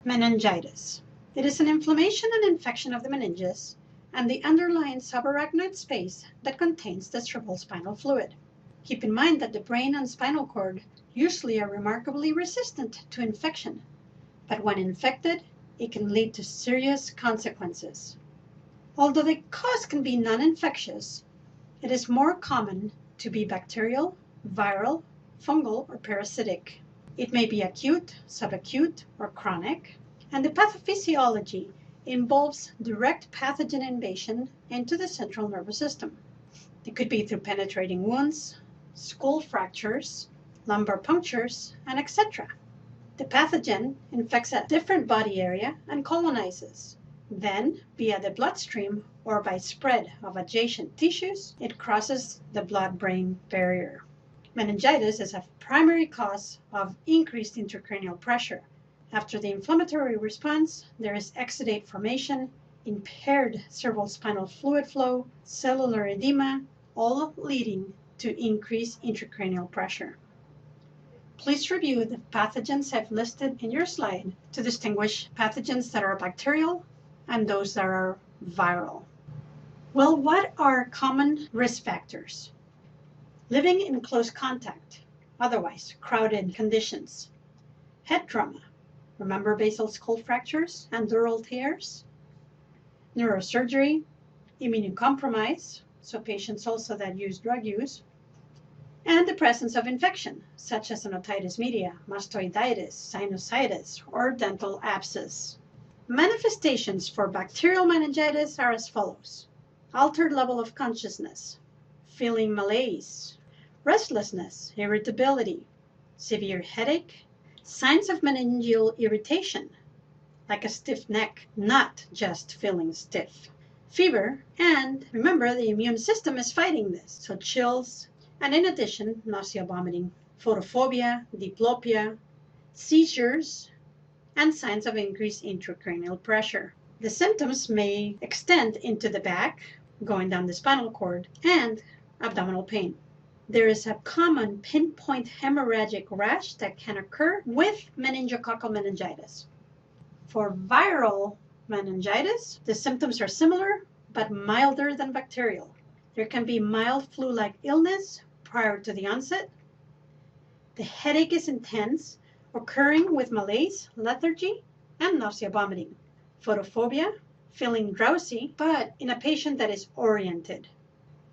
Meningitis. It is an inflammation and infection of the meninges and the underlying subarachnoid space that contains the cerebrospinal fluid. Keep in mind that the brain and spinal cord usually are remarkably resistant to infection, but when infected, it can lead to serious consequences. Although the cause can be non-infectious, it is more common to be bacterial, viral, fungal, or parasitic. It may be acute, subacute, or chronic, and the pathophysiology involves direct pathogen invasion into the central nervous system. It could be through penetrating wounds, skull fractures, lumbar punctures, and etc. The pathogen infects a different body area and colonizes. Then, via the bloodstream or by spread of adjacent tissues, it crosses the blood-brain barrier. Meningitis is a primary cause of increased intracranial pressure. After the inflammatory response, there is exudate formation, impaired cerebrospinal fluid flow, cellular edema, all leading to increased intracranial pressure. Please review the pathogens I've listed in your slide to distinguish pathogens that are bacterial and those that are viral. Well, what are common risk factors? Living in close contact, otherwise crowded conditions. Head trauma, remember basal skull fractures and dural tears? Neurosurgery, immunocompromise, so patients also that use drug use, and the presence of infection, such as an otitis media, mastoiditis, sinusitis, or dental abscess. Manifestations for bacterial meningitis are as follows: altered level of consciousness, feeling malaise, restlessness, irritability, severe headache, signs of meningeal irritation, like a stiff neck, not just feeling stiff, fever, and remember the immune system is fighting this, so chills, and in addition, nausea, vomiting, photophobia, diplopia, seizures, and signs of increased intracranial pressure. The symptoms may extend into the back, going down the spinal cord, and abdominal pain. There is a common pinpoint hemorrhagic rash that can occur with meningococcal meningitis. For viral meningitis, the symptoms are similar but milder than bacterial. There can be mild flu-like illness prior to the onset. The headache is intense, occurring with malaise, lethargy, and nausea, vomiting. Photophobia, feeling drowsy, but in a patient that is oriented.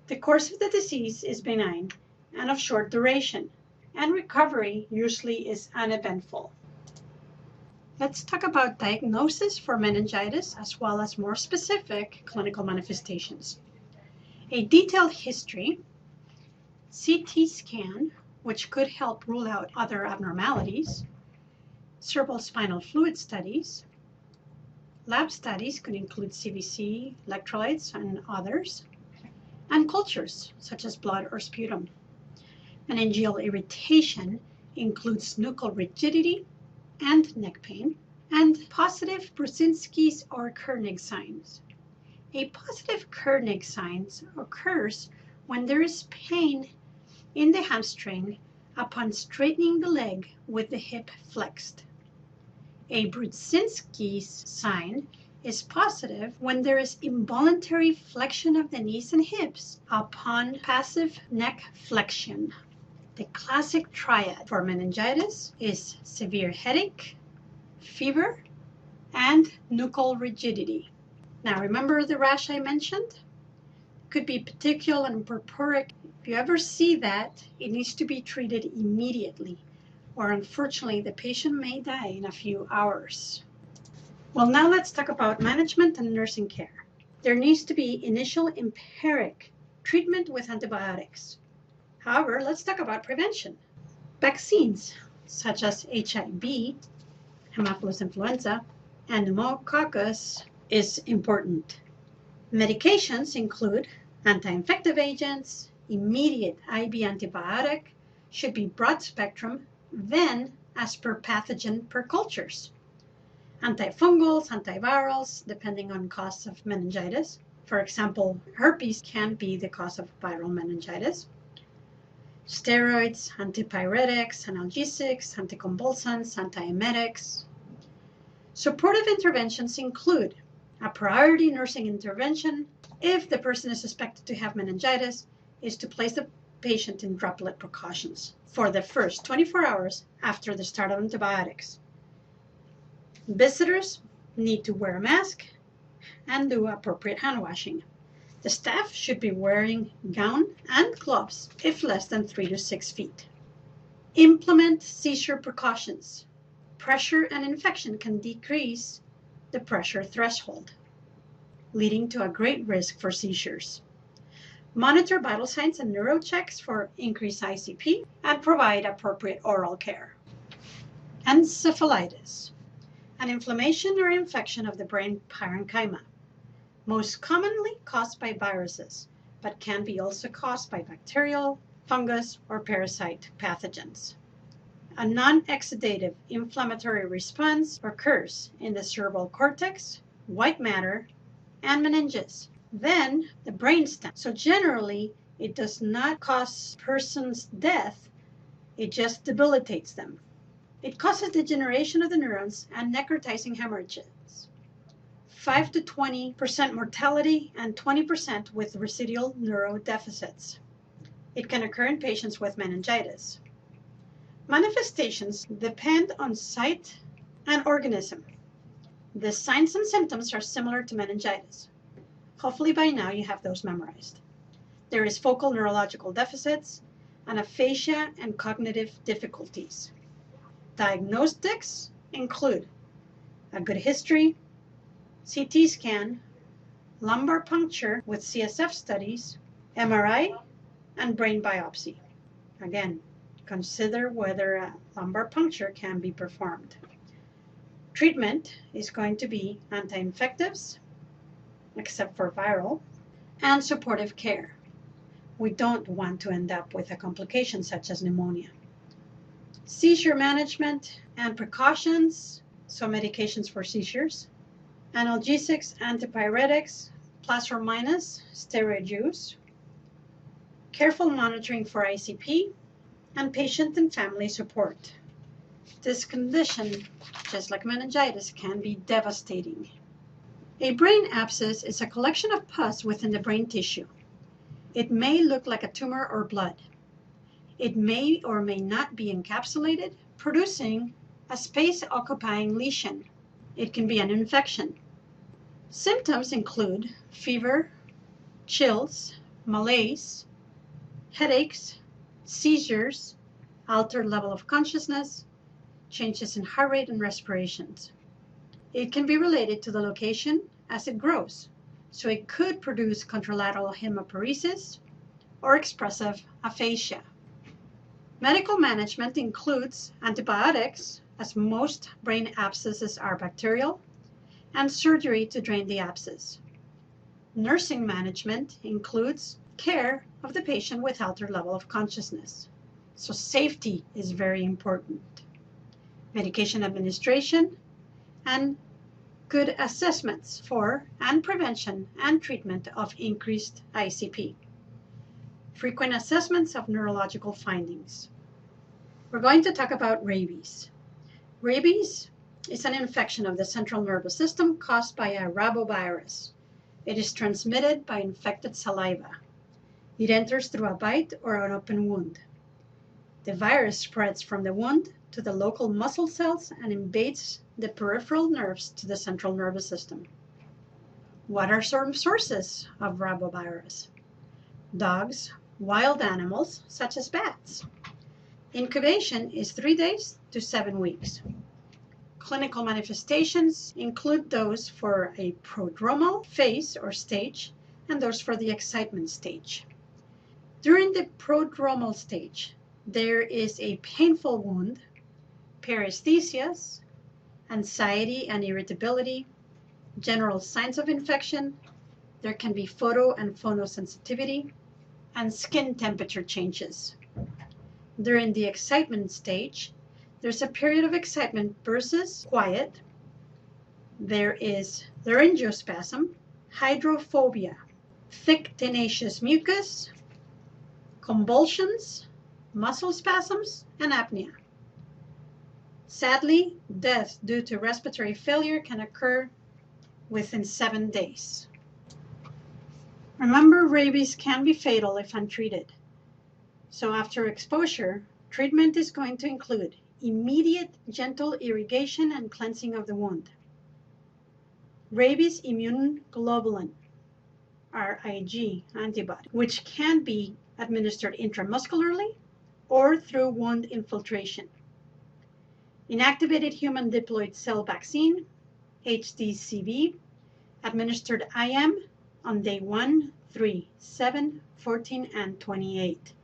The course of the disease is benign and of short duration, and recovery usually is uneventful. Let's talk about diagnosis for meningitis as well as more specific clinical manifestations. A detailed history, CT scan, which could help rule out other abnormalities, cerebrospinal fluid studies, lab studies could include CBC, electrolytes, and others, and cultures such as blood or sputum. Meningeal irritation includes nuchal rigidity and neck pain, and positive Brzezinski's or Kernig signs. A positive Kernig sign occurs when there is pain in the hamstring upon straightening the leg with the hip flexed. A Brzezinski's sign is positive when there is involuntary flexion of the knees and hips upon passive neck flexion. The classic triad for meningitis is severe headache, fever, and nuchal rigidity. Now remember the rash I mentioned? Could be petechial and purpuric. If you ever see that, it needs to be treated immediately, or unfortunately the patient may die in a few hours. Well, now let's talk about management and nursing care. There needs to be initial empiric treatment with antibiotics. However, let's talk about prevention. Vaccines such as HIV, Haemophilus influenza, and pneumococcus is important. Medications include anti-infective agents, immediate IV antibiotic, should be broad spectrum, then as per pathogen per cultures. Antifungals, antivirals, depending on cause of meningitis. For example, herpes can be the cause of viral meningitis. Steroids, antipyretics, analgesics, anticonvulsants, antiemetics. Supportive interventions include a priority nursing intervention if the person is suspected to have meningitis is to place the patient in droplet precautions for the first 24 hours after the start of antibiotics. Visitors need to wear a mask and do appropriate hand washing. The staff should be wearing gown and gloves if less than 3 to 6 feet. Implement seizure precautions. Pressure and infection can decrease the pressure threshold, leading to a great risk for seizures. Monitor vital signs and neuro checks for increased ICP and provide appropriate oral care. Encephalitis, an inflammation or infection of the brain parenchyma, most commonly caused by viruses, but can be also caused by bacterial, fungus, or parasite pathogens. A non-exudative inflammatory response occurs in the cerebral cortex, white matter, and meninges. Then the brainstem. So generally, it does not cause person's death, it just debilitates them. It causes degeneration of the neurons and necrotizing hemorrhages. 5 to 20% mortality and 20% with residual neurodeficits. It can occur in patients with meningitis. Manifestations depend on site and organism. The signs and symptoms are similar to meningitis. Hopefully by now you have those memorized. There is focal neurological deficits and aphasia and cognitive difficulties. Diagnostics include a good history, CT scan, lumbar puncture with CSF studies, MRI, and brain biopsy. Again, consider whether a lumbar puncture can be performed. Treatment is going to be anti-infectives, except for viral, and supportive care. We don't want to end up with a complication such as pneumonia. Seizure management and precautions, so medications for seizures, analgesics, antipyretics, plus or minus steroid use, careful monitoring for ICP, and patient and family support. This condition, just like meningitis, can be devastating. A brain abscess is a collection of pus within the brain tissue. It may look like a tumor or blood. It may or may not be encapsulated, producing a space-occupying lesion. It can be an infection. Symptoms include fever, chills, malaise, headaches, seizures, altered level of consciousness, changes in heart rate and respirations. It can be related to the location as it grows, so it could produce contralateral hemiparesis or expressive aphasia. Medical management includes antibiotics, as most brain abscesses are bacterial, and surgery to drain the abscess. Nursing management includes care of the patient with altered level of consciousness. So safety is very important. Medication administration and good assessments for and prevention and treatment of increased ICP. Frequent assessments of neurological findings. We're going to talk about rabies. Rabies is an infection of the central nervous system caused by a rabovirus. It is transmitted by infected saliva. It enters through a bite or an open wound. The virus spreads from the wound to the local muscle cells and invades the peripheral nerves to the central nervous system. What are some sources of rabovirus? Dogs, wild animals such as bats. Incubation is 3 days to 7 weeks. Clinical manifestations include those for a prodromal phase or stage and those for the excitement stage. During the prodromal stage, there is a painful wound, paresthesias, anxiety and irritability, general signs of infection. There can be photo and phonosensitivity, and skin temperature changes. During the excitement stage, there's a period of excitement versus quiet. There is laryngospasm, hydrophobia, thick tenacious mucus, convulsions, muscle spasms, and apnea. Sadly, death due to respiratory failure can occur within 7 days. Remember, rabies can be fatal if untreated. So after exposure, treatment is going to include immediate gentle irrigation and cleansing of the wound, rabies immune globulin, RIG antibody, which can be administered intramuscularly or through wound infiltration, inactivated human diploid cell vaccine, HDCV, administered IM on day 1, 3, 7, 14, and 28.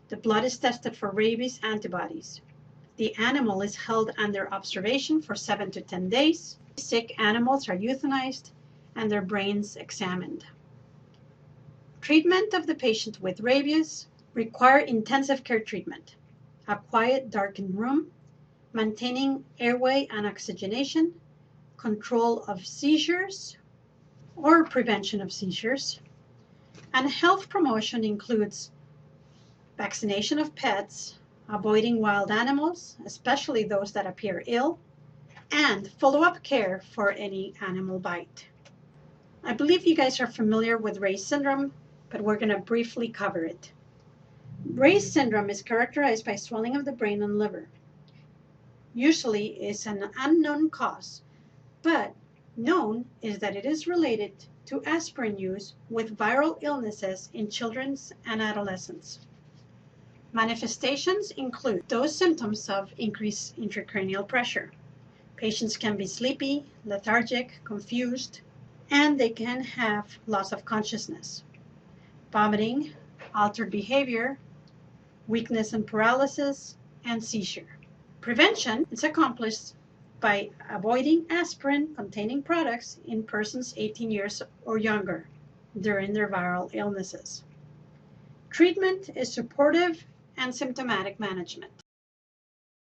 The blood is tested for rabies antibodies. The animal is held under observation for 7 to 10 days. Sick animals are euthanized and their brains examined. Treatment of the patient with rabies require intensive care treatment, a quiet, darkened room, maintaining airway and oxygenation, control of seizures or prevention of seizures, and health promotion includes vaccination of pets, avoiding wild animals, especially those that appear ill, and follow-up care for any animal bite. I believe you guys are familiar with Ray's syndrome, but we're going to briefly cover it. Ray's syndrome is characterized by swelling of the brain and liver. Usually it's an unknown cause, but known is that it is related to aspirin use with viral illnesses in children and adolescents. Manifestations include those symptoms of increased intracranial pressure. Patients can be sleepy, lethargic, confused, and they can have loss of consciousness, vomiting, altered behavior, weakness and paralysis, and seizure. Prevention is accomplished by avoiding aspirin-containing products in persons 18 years or younger during their viral illnesses. Treatment is supportive and symptomatic management.